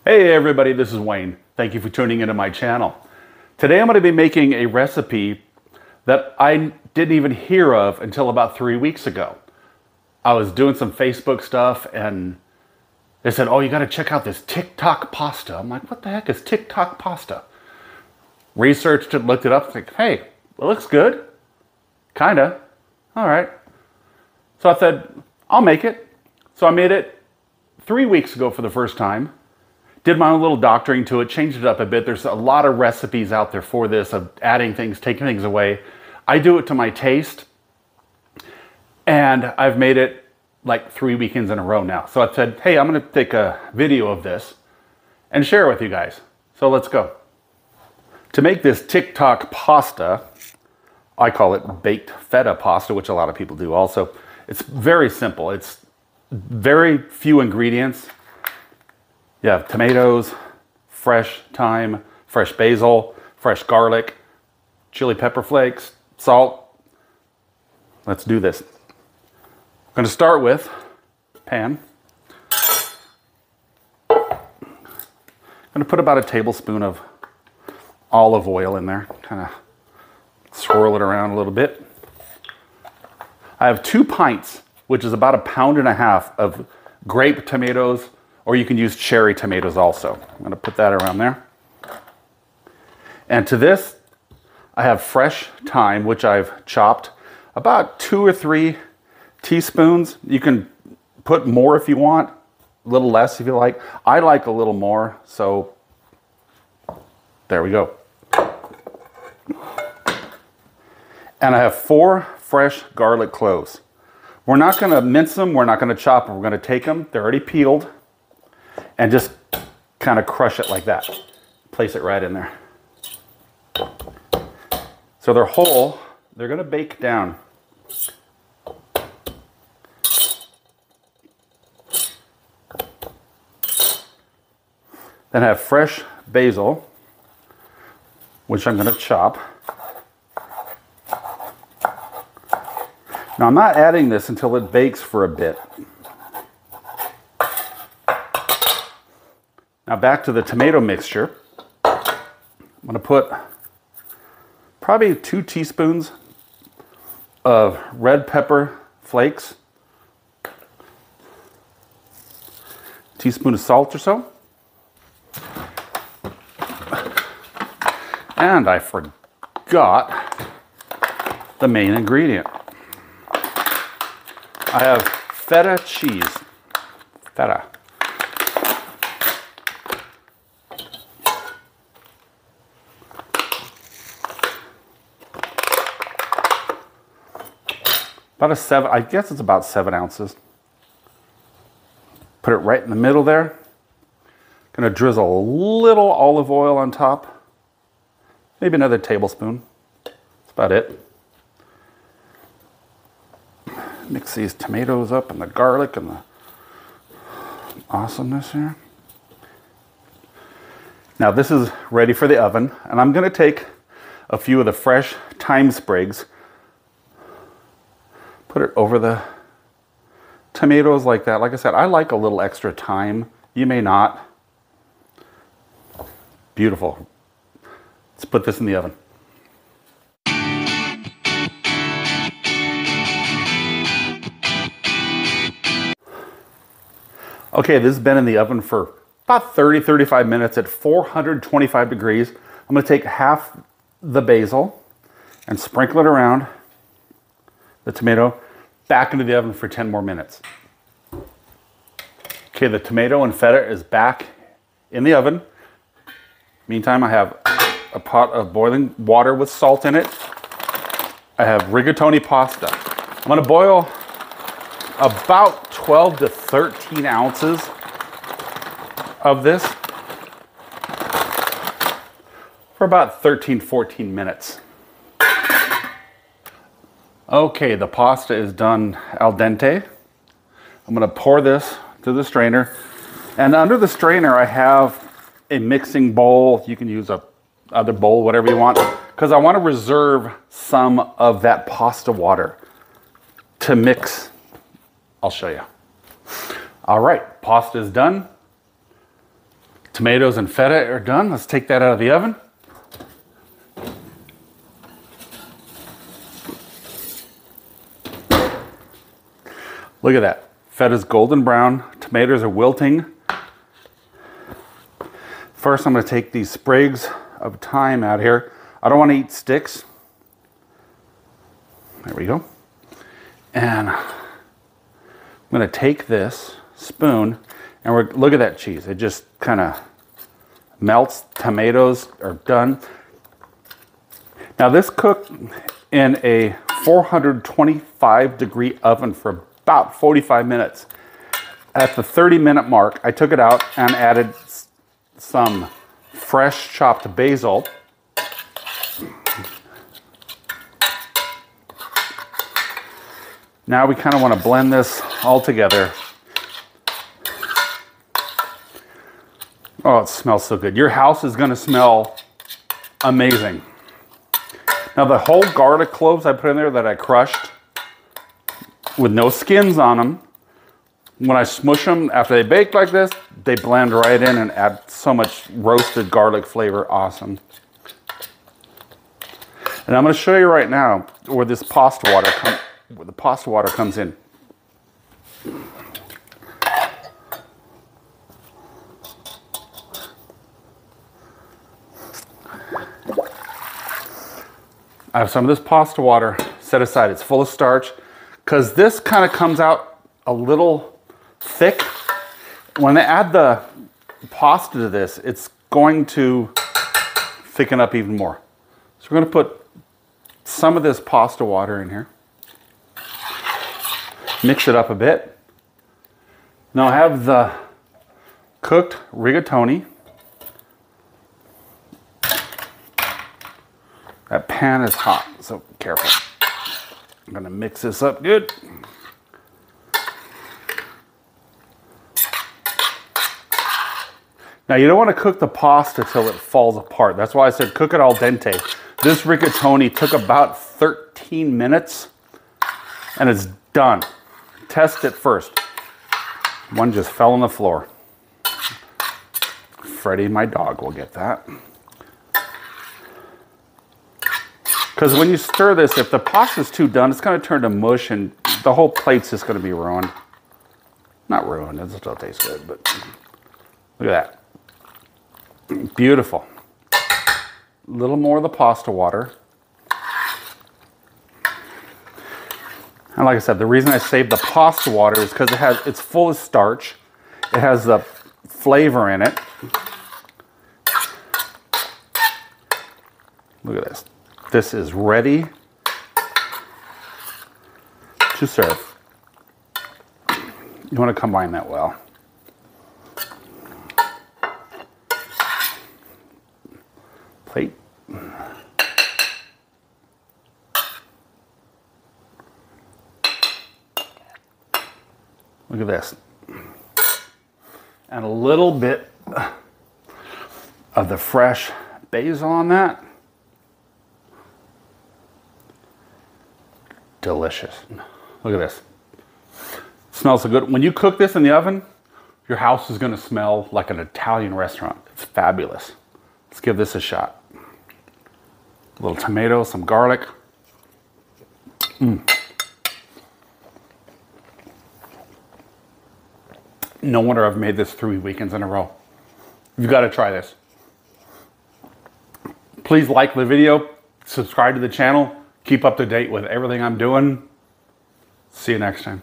Hey everybody, this is Wayne. Thank you for tuning into my channel. Today I'm going to be making a recipe that I didn't even hear of until about 3 weeks ago. I was doing some Facebook stuff and they said, oh, you got to check out this TikTok pasta. I'm like, what the heck is TikTok pasta? Researched it, looked it up, like, hey, it looks good. Kinda. All right. So I said, I'll make it. So I made it 3 weeks ago for the first time. Did my own little doctoring to it, changed it up a bit. There's a lot of recipes out there for this, of adding things, taking things away. I do it to my taste. And I've made it like 3 weekends in a row now. So I said, hey, I'm going to take a video of this and share it with you guys. So let's go. To make this TikTok pasta, I call it baked feta pasta, which a lot of people do also. It's very simple. It's very few ingredients. You have tomatoes, fresh thyme, fresh basil, fresh garlic, chili pepper flakes, salt. Let's do this. I'm going to start with a pan. I'm going to put about a tablespoon of olive oil in there. Kind of swirl it around a little bit. I have 2 pints, which is about 1.5 pounds of grape tomatoes, or you can use cherry tomatoes also. I'm going to put that around there. And to this, I have fresh thyme, which I've chopped about 2 or 3 teaspoons. You can put more if you want, a little less if you like. I like a little more, so there we go. And I have 4 fresh garlic cloves. We're not going to mince them. We're not going to chop them. We're going to take them. They're already peeled. And just kind of crush it like that. Place it right in there. So they're whole. They're going to bake down. Then I have fresh basil, which I'm going to chop. Now I'm not adding this until it bakes for a bit. Now back to the tomato mixture. I'm going to put probably 2 teaspoons of red pepper flakes, a teaspoon of salt or so. And I forgot the main ingredient. I have feta cheese. Feta. About a 7, I guess it's about 7 ounces. Put it right in the middle there. Gonna drizzle a little olive oil on top. Maybe another tablespoon. That's about it. Mix these tomatoes up and the garlic and the awesomeness here. Now this is ready for the oven, and I'm gonna take a few of the fresh thyme sprigs, put it over the tomatoes like that. Like I said, I like a little extra thyme. You may not. Beautiful. Let's put this in the oven. Okay, this has been in the oven for about 30-35 minutes at 425 degrees. I'm going to take half the basil and sprinkle it around the tomato, back into the oven for 10 more minutes. Okay, the tomato and feta is back in the oven. Meantime, I have a pot of boiling water with salt in it. I have rigatoni pasta. I'm going to boil about 12 to 13 ounces of this for about 13-14 minutes. Okay, the pasta is done al dente. I'm going to pour this to the strainer. And under the strainer, I have a mixing bowl. You can use a other bowl, whatever you want, because I want to reserve some of that pasta water to mix. I'll show you. All right, pasta is done. Tomatoes and feta are done. Let's take that out of the oven. Look at that. Feta's golden brown. Tomatoes are wilting. First, I'm going to take these sprigs of thyme out here. I don't want to eat sticks. There we go. And I'm going to take this spoon and look at that cheese. It just kind of melts. Tomatoes are done. Now this cooked in a 425 degree oven for about 45 minutes. At the 30-minute mark, I took it out and added some fresh chopped basil. Now we kind of want to blend this all together. Oh, it smells so good. Your house is going to smell amazing. Now the whole garlic cloves I put in there that I crushed with no skins on them, when I smush them after they bake like this, they blend right in and add so much roasted garlic flavor. Awesome. And I'm going to show you right now where this pasta water comes in. I have some of this pasta water set aside. It's full of starch because this kind of comes out a little thick. When I add the pasta to this, it's going to thicken up even more. So we're going to put some of this pasta water in here. Mix it up a bit. Now I have the cooked rigatoni. That pan is hot, so careful. I'm gonna mix this up good. Now you don't want to cook the pasta till it falls apart. That's why I said cook it al dente. This rigatoni took about 13 minutes and it's done. Test it first. One just fell on the floor. Freddie, my dog, will get that. Because when you stir this, if the pasta's too done, it's going to turn to mush and the whole plate's just going to be ruined. Not ruined, it still tastes good, but look at that. Beautiful. A little more of the pasta water. And like I said, the reason I saved the pasta water is because it's full of starch. It has the flavor in it. Look at this. This is ready to serve. You want to combine that well. Plate. Look at this. And a little bit of the fresh basil on that. Delicious. Look at this. It smells so good. When you cook this in the oven, your house is going to smell like an Italian restaurant. It's fabulous. Let's give this a shot. A little tomato, some garlic. No wonder I've made this 3 weekends in a row. You've got to try this. Please like the video, subscribe to the channel, keep up to date with everything I'm doing. See you next time.